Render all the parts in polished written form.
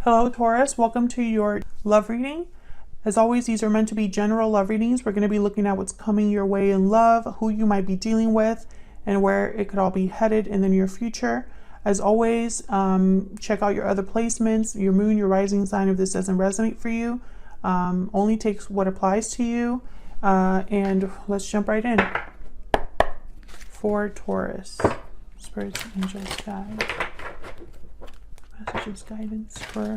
Hello Taurus, welcome to your love reading. As always, these are meant to be general love readings. We're going to be looking at what's coming your way in love, who you might be dealing with, and where it could all be headed in the near future. As always, check out your other placements, your moon, your rising sign if this doesn't resonate for you. Only takes what applies to you. And let's jump right in. For Taurus, spirits, angels, guides. Messages, guidance for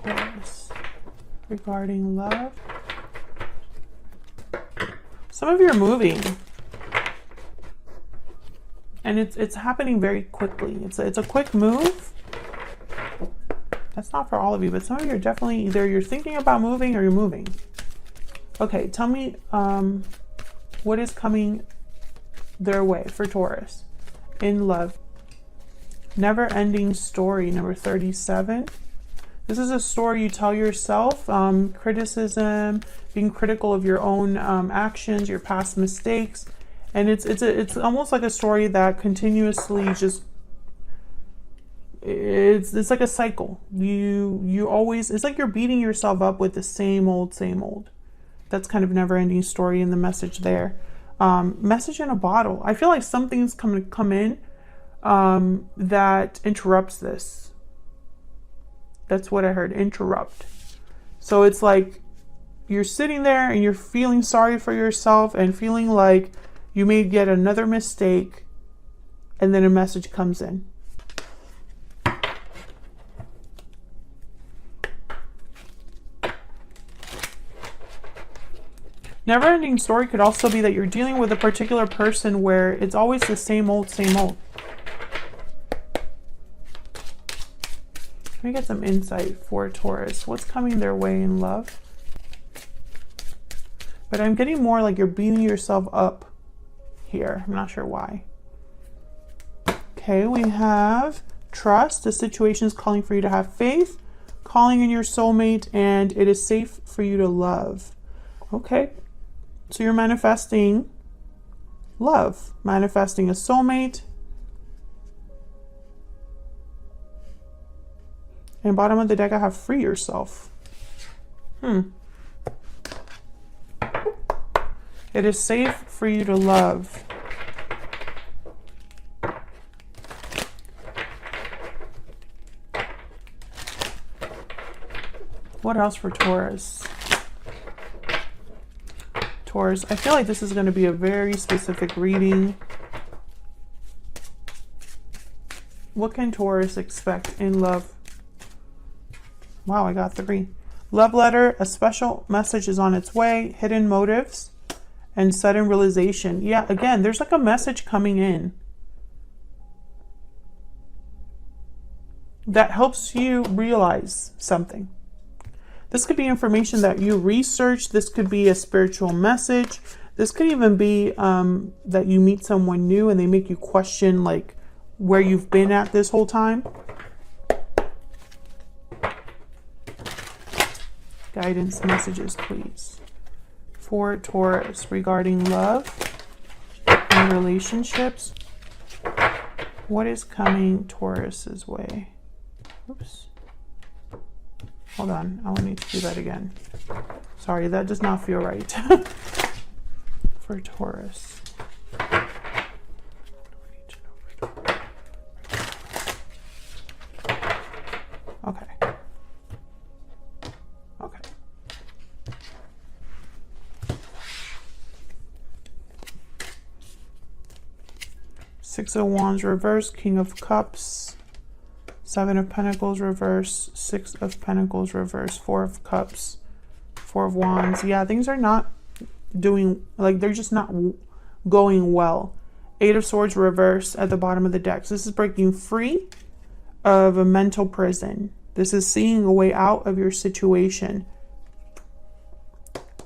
Taurus regarding love. Some of you are moving, and it's happening very quickly. It's a quick move. That's not for all of you, but some of you are definitely either you're thinking about moving or you're moving. Okay, tell me what is coming their way for Taurus in love. Never-ending story, number 37. This is a story you tell yourself. Criticism, being critical of your own actions, your past mistakes, and it's almost like a story that continuously just it's like a cycle. You always, it's like you're beating yourself up with the same old. That's kind of never-ending story in the message there. Message in a bottle. I feel like something's come in that interrupts this. That's what I heard, interrupt. So it's like you're sitting there and you're feeling sorry for yourself and feeling like you made yet another mistake, and then a message comes in. Never-ending story could also be that you're dealing with a particular person where it's always the same old. Let me get some insight for Taurus. What's coming their way in love? But I'm getting more like you're beating yourself up here. I'm not sure why. Okay, we have trust. The situation is calling for you to have faith, calling in your soulmate, and it is safe for you to love. Okay, so you're manifesting love, manifesting a soulmate. And bottom of the deck, I have free yourself. It is safe for you to love. What else for Taurus? Taurus, I feel like this is going to be a very specific reading. What can Taurus expect in love? Wow, I got 3. Love letter, a special message is on its way, hidden motives, and sudden realization. Yeah, again, there's like a message coming in that helps you realize something. This could be information that you research. This could be a spiritual message. This could even be that you meet someone new and they make you question like where you've been at this whole time. Guidance messages, please, for Taurus regarding love and relationships. What is coming Taurus's way? Oops. Hold on. I will need to do that again. Sorry, that does not feel right. For Taurus. Okay. Six of Wands reverse, King of Cups, Seven of Pentacles reverse, Six of Pentacles reverse, Four of Cups, Four of Wands. Yeah, things are not doing, like they're just not going well. Eight of Swords reverse at the bottom of the deck. So this is breaking free of a mental prison. This is seeing a way out of your situation.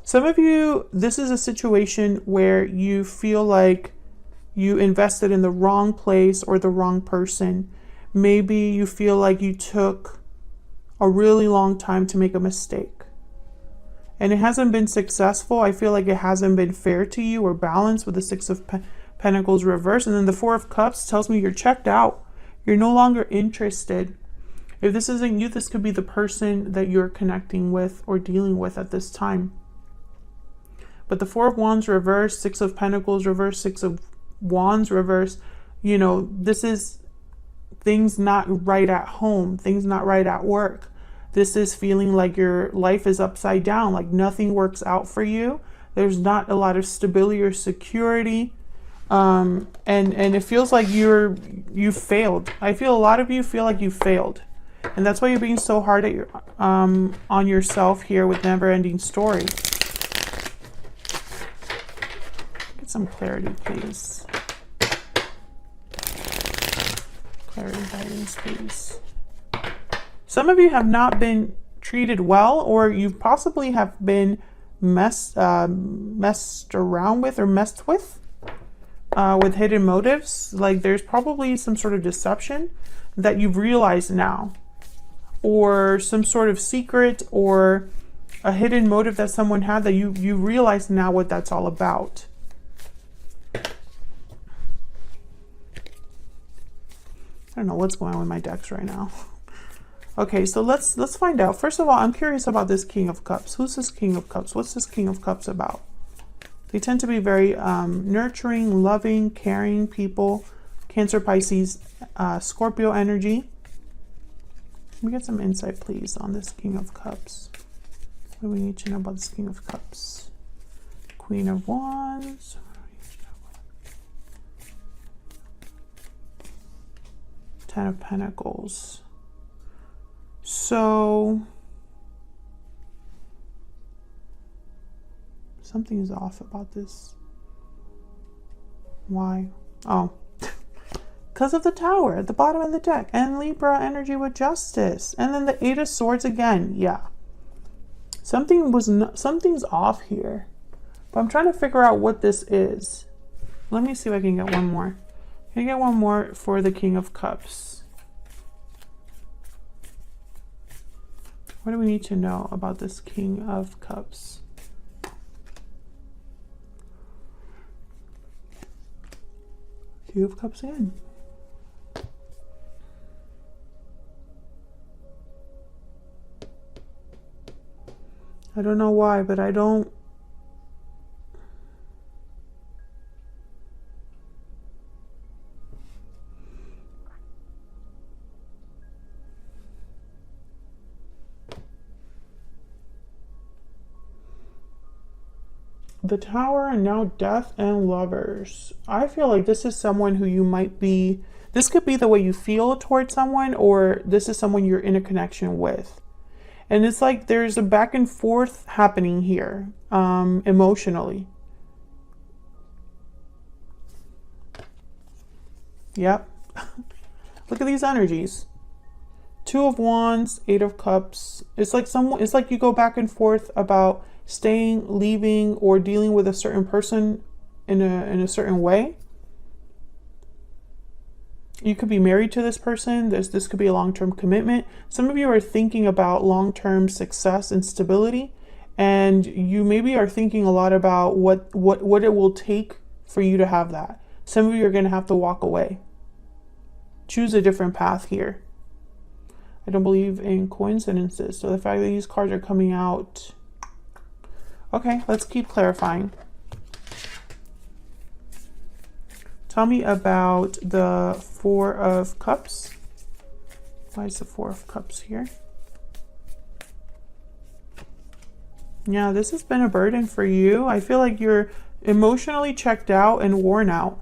Some of you, this is a situation where you feel like you invested in the wrong place or the wrong person. Maybe you feel like you took a really long time to make a mistake and it hasn't been successful. I feel like it hasn't been fair to you or balanced with the Six of Pentacles reverse. And then the Four of Cups tells me you're checked out. You're no longer interested. If this isn't you, this could be the person that you're connecting with or dealing with at this time. But the Four of Wands reverse, Six of Pentacles reverse, Six of Wands reverse, you know, this is things not right at home, things not right at work. This is feeling like your life is upside down, like nothing works out for you. There's not a lot of stability or security. And it feels like you failed. I feel a lot of you feel like you failed. And that's why you're being so hard at your on yourself here with Never Ending Story. Get some clarity, please. Clarity, guidance, please. Some of you have not been treated well, or you possibly have been messed around with or messed with hidden motives. Like there's probably some sort of deception that you've realized now, or some sort of secret or a hidden motive that someone had that you realize now what that's all about. I don't know what's going on with my decks right now. Okay, so let's find out. First of all, I'm curious about this King of Cups. Who's this King of Cups? What's this King of Cups about? They tend to be very nurturing, loving, caring people. Cancer, Pisces, Scorpio energy. Let me get some insight, please, on this King of Cups. What do we need to know about this King of Cups? Queen of Wands. Ten of Pentacles. So something is off about this. Why? Oh, because of the Tower at the bottom of the deck, and Libra energy with Justice, and then the Eight of Swords again. Yeah, something's off here, but I'm trying to figure out what this is. Let me see if I can get one more. Can I get one more for the King of Cups? What do we need to know about this King of Cups? King of Cups again. I don't know why, but I don't. The Tower, and now Death and Lovers. I feel like this is someone who you might be, this could be the way you feel towards someone, or this is someone you're in a connection with. And it's like there's a back and forth happening here, emotionally. Yep. Look at these energies. Two of Wands, Eight of Cups. It's like you go back and forth about staying, leaving, or dealing with a certain person in a certain way. You could be married to this person. This could be a long-term commitment. Some of you are thinking about long-term success and stability, and you maybe are thinking a lot about what it will take for you to have that. Some of you are going to have to walk away. Choose a different path here. I don't believe in coincidences, so the fact that these cards are coming out. Okay, let's keep clarifying. Tell me about the Four of Cups. Why is the Four of Cups here? Yeah, this has been a burden for you. I feel like you're emotionally checked out and worn out.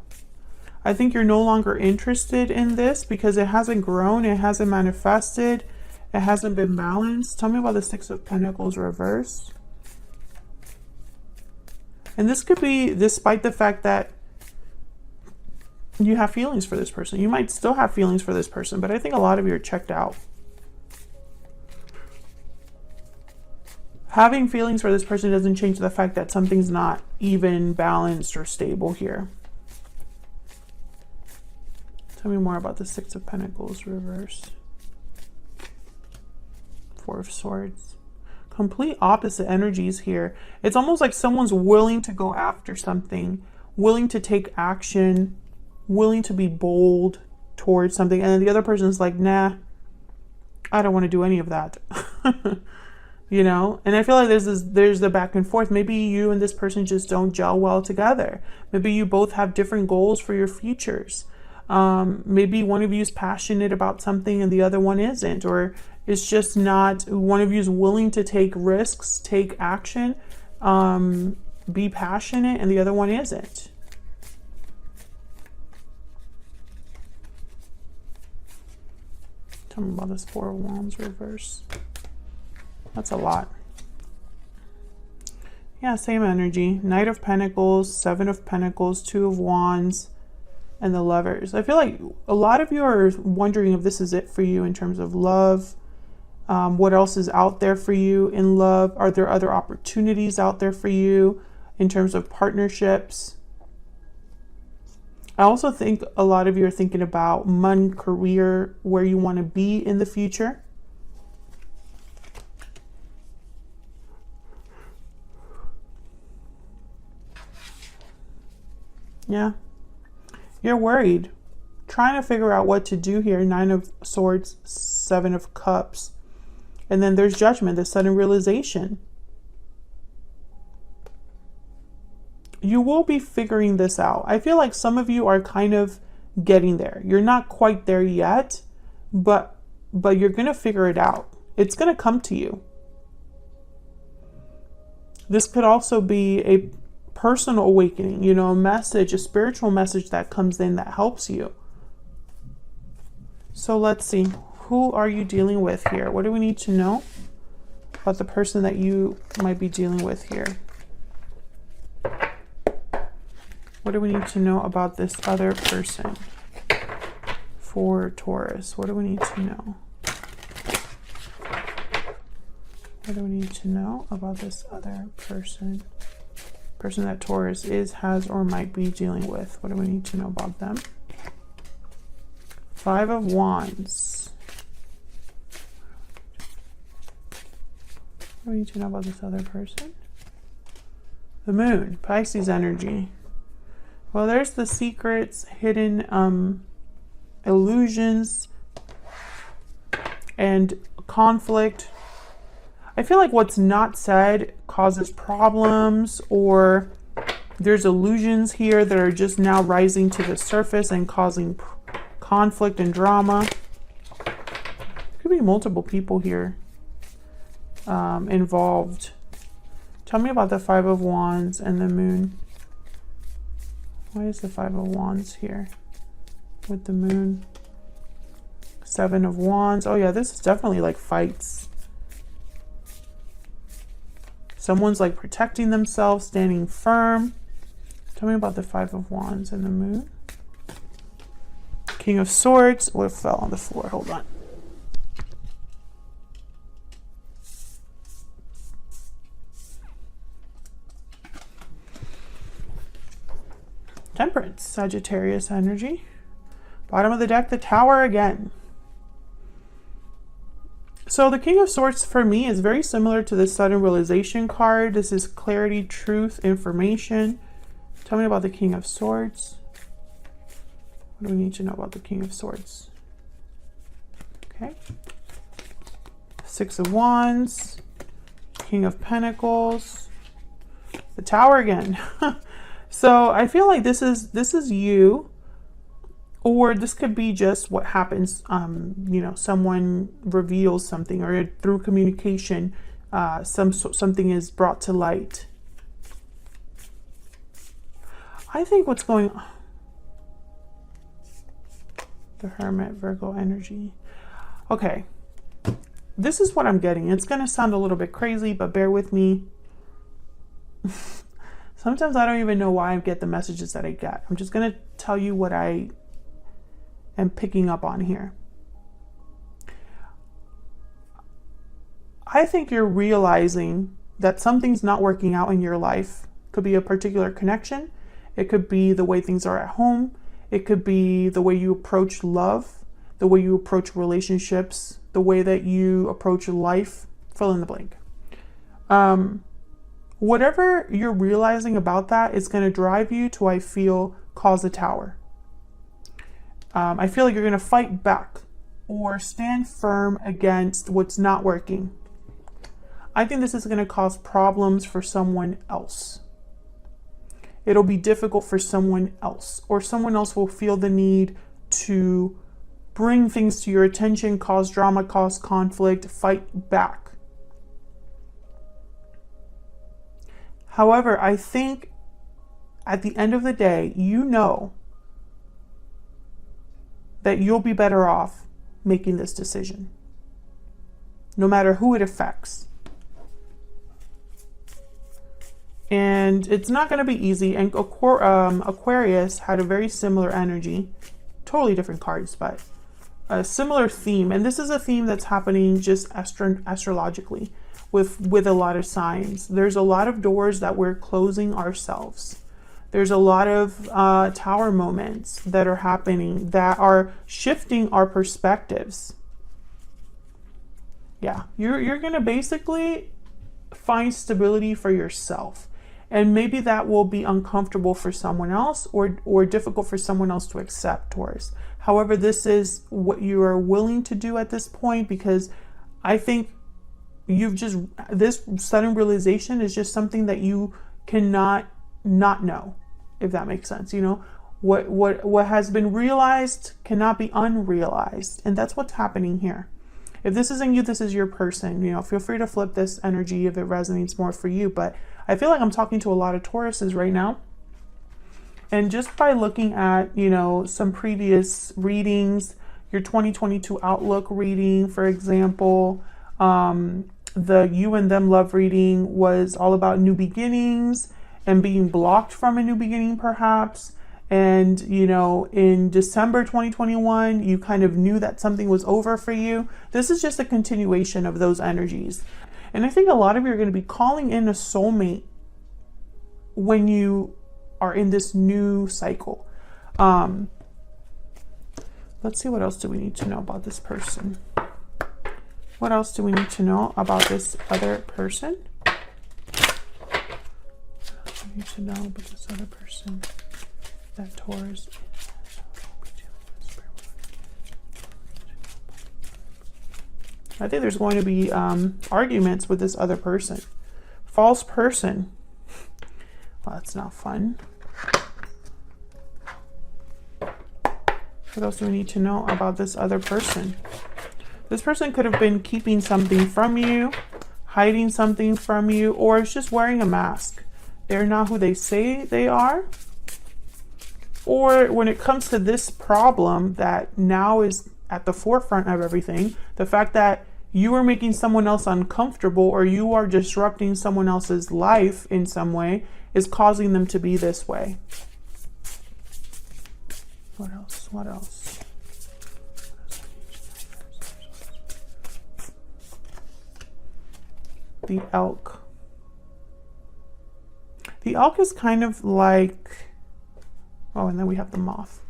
I think you're no longer interested in this because it hasn't grown, it hasn't manifested, it hasn't been balanced. Tell me about the Six of Pentacles reverse. And this could be despite the fact that you have feelings for this person. You might still have feelings for this person, but I think a lot of you are checked out. Having feelings for this person doesn't change the fact that something's not even balanced or stable here. Tell me more about the Six of Pentacles reverse. Four of Swords. Complete opposite energies here. It's almost like someone's willing to go after something, willing to take action, willing to be bold towards something, and then the other person's like, nah, I don't want to do any of that. You know, and I feel like there's the back and forth. Maybe you and this person just don't gel well together. Maybe you both have different goals for your futures. Maybe one of you is passionate about something and the other one isn't, or it's just not, one of you is willing to take risks, take action, be passionate, and the other one isn't. Tell me about this Four of Wands reverse. That's a lot. Yeah, same energy. Knight of Pentacles, Seven of Pentacles, Two of Wands, and the Lovers. I feel like a lot of you are wondering if this is it for you in terms of love. What else is out there for you in love? Are there other opportunities out there for you in terms of partnerships? I also think a lot of you are thinking about money, career, where you want to be in the future. Yeah, you're worried, trying to figure out what to do here. Nine of Swords, Seven of Cups, and then there's Judgment, the sudden realization. You will be figuring this out. I feel like some of you are kind of getting there. You're not quite there yet, but you're going to figure it out. It's going to come to you. This could also be a personal awakening, you know, a message, a spiritual message that comes in that helps you. So let's see, who are you dealing with here? What do we need to know about the person that you might be dealing with here? What do we need to know about this other person for Taurus? What do we need to know? What do we need to know about this other person? Person that Taurus is, has, or might be dealing with. What do we need to know about them? Five of Wands. What do we need to know about this other person? The Moon, Pisces energy. Well, there's the secrets, hidden illusions, and conflict. I feel like what's not said causes problems, or there's illusions here that are just now rising to the surface and causing conflict and drama. Could be multiple people here involved. Tell me about the Five of Wands and the Moon. Why is the Five of Wands here with the Moon? Seven of Wands. Oh yeah, this is definitely like fights. Someone's like protecting themselves, standing firm. Tell me about the Five of Wands and the Moon. King of Swords. What fell on the floor? Hold on. Temperance, Sagittarius energy. Bottom of the deck, the Tower again. So the King of Swords for me is very similar to the sudden realization card. This is clarity, truth, information. Tell me about the King of Swords. What do we need to know about the King of Swords? Okay. Six of Wands, King of Pentacles, the Tower again. So I feel like this is you, or this could be just what happens. You know, someone reveals something, or through communication, something is brought to light. I think what's going on. The Hermit, Virgo energy. Okay, this is what I'm getting. It's going to sound a little bit crazy, but bear with me. Sometimes I don't even know why I get the messages that I get. I'm just going to tell you what I am picking up on here. I think you're realizing that something's not working out in your life. It could be a particular connection. It could be the way things are at home. It could be the way you approach love, the way you approach relationships, the way that you approach life, fill in the blank. Whatever you're realizing about that is going to drive you to, I feel, cause a tower. I feel like you're going to fight back. or stand firm against what's not working. I think this is going to cause problems for someone else. It'll be difficult for someone else, or someone else will feel the need to bring things to your attention, cause drama, cause conflict, fight back. However, I think at the end of the day, you know that you'll be better off making this decision, no matter who it affects. And it's not going to be easy. And Aquarius had a very similar energy, totally different cards, but a similar theme. And this is a theme that's happening just astrologically with a lot of signs. There's a lot of doors that we're closing ourselves. There's a lot of tower moments that are happening that are shifting our perspectives. Yeah, you're going to basically find stability for yourself. And maybe that will be uncomfortable for someone else, or difficult for someone else to accept, Taurus. However, this is what you are willing to do at this point, because I think this sudden realization is just something that you cannot not know, if that makes sense. You know, what has been realized cannot be unrealized. And that's what's happening here. If this isn't you, this is your person. You know, feel free to flip this energy if it resonates more for you. But I feel like I'm talking to a lot of Tauruses right now. And just by looking at, you know, some previous readings, your 2022 outlook reading, for example, the You and Them love reading was all about new beginnings and being blocked from a new beginning, perhaps. And, you know, in December 2021, you kind of knew that something was over for you. This is just a continuation of those energies. And I think a lot of you are going to be calling in a soulmate when you are in this new cycle. Let's see, what else do we need to know about this person? What else do we need to know about this other person? We need to know about this other person that Taurus. I think there's going to be arguments with this other person. False person. Well, that's not fun. What else do we need to know about this other person? This person could have been keeping something from you, hiding something from you, or is just wearing a mask. They're not who they say they are. Or when it comes to this problem that now is at the forefront of everything, the fact that you are making someone else uncomfortable, or you are disrupting someone else's life in some way, is causing them to be this way. What else? What else? The elk. The elk is kind of like, oh, and then we have the moth.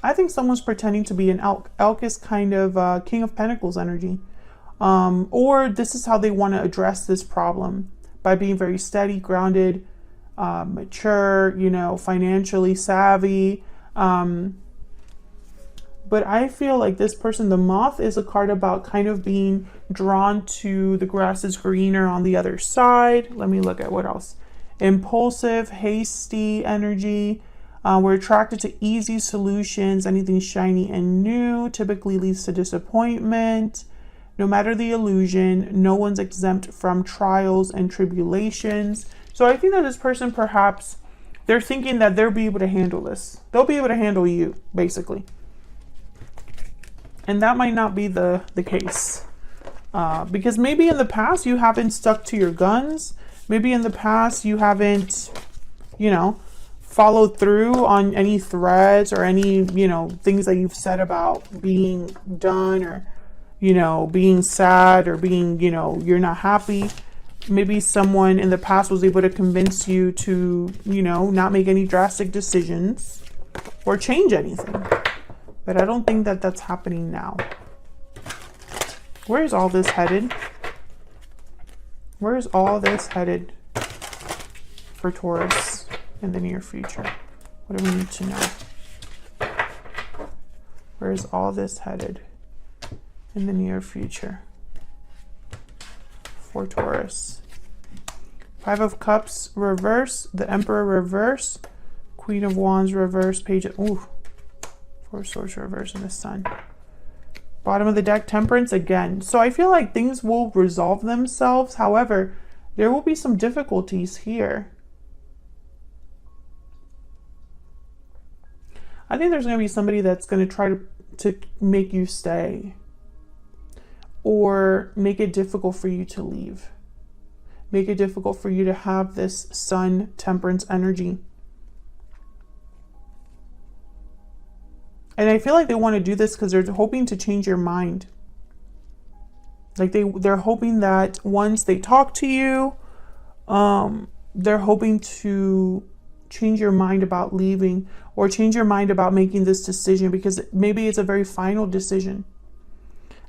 I think someone's pretending to be an elk. Elk is kind of King of Pentacles energy. Or this is how they want to address this problem, by being very steady, grounded, mature, you know, financially savvy. But I feel like this person, the moth, is a card about kind of being drawn to the grass is greener on the other side. Let me look at what else. Impulsive, hasty energy. We're attracted to easy solutions. Anything shiny and new typically leads to disappointment. No matter the illusion, no one's exempt from trials and tribulations. So I think that this person, perhaps, they're thinking that they'll be able to handle this. They'll be able to handle you, basically. And that might not be the case. Because maybe in the past you haven't stuck to your guns. Maybe in the past you haven't, you know, followed through on any threads or any, you know, things that you've said about being done, or, you know, being sad, or being, you know, you're not happy. Maybe someone in the past was able to convince you to, you know, not make any drastic decisions or change anything. But I don't think that that's happening now. Where is all this headed? Where is all this headed for Taurus in the near future? What do we need to know? Where is all this headed in the near future for Taurus? 5 of Cups reverse, the Emperor reverse, Queen of Wands reverse, Page of, ooh, 4 of Swords reverse, and the Sun. Bottom of the deck, Temperance again. So I feel like things will resolve themselves. However, there will be some difficulties here. I think there's going to be somebody that's going to try to make you stay, or make it difficult for you to leave. Make it difficult for you to have this Sun Temperance energy. And I feel like they want to do this because they're hoping to change your mind. Like they're hoping that once they talk to you, they're hoping to change your mind about leaving, or change your mind about making this decision, because maybe it's a very final decision.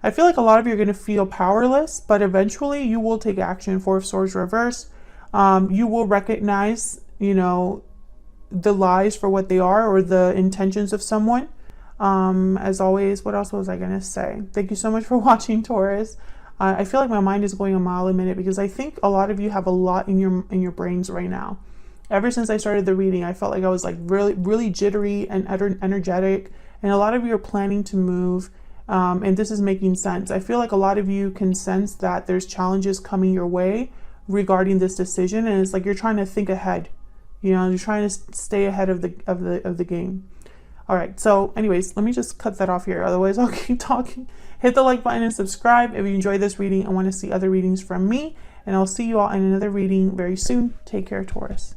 I feel like a lot of you are going to feel powerless, but eventually you will take action. 4 of Swords reverse. You will recognize, you know, the lies for what they are, or the intentions of someone. As always, what else was I going to say? Thank you so much for watching, Taurus. I feel like my mind is going a mile a minute, because I think a lot of you have a lot in your brains right now. Ever since I started the reading, I felt like I was like really jittery and energetic, and a lot of you are planning to move, and this is making sense. I feel like a lot of you can sense that there's challenges coming your way regarding this decision, and it's like you're trying to think ahead. You know, you're trying to stay ahead of the game. All right, so anyways, let me just cut that off here. Otherwise, I'll keep talking. Hit the like button and subscribe if you enjoyed this reading and want to see other readings from me. And I'll see you all in another reading very soon. Take care, Taurus.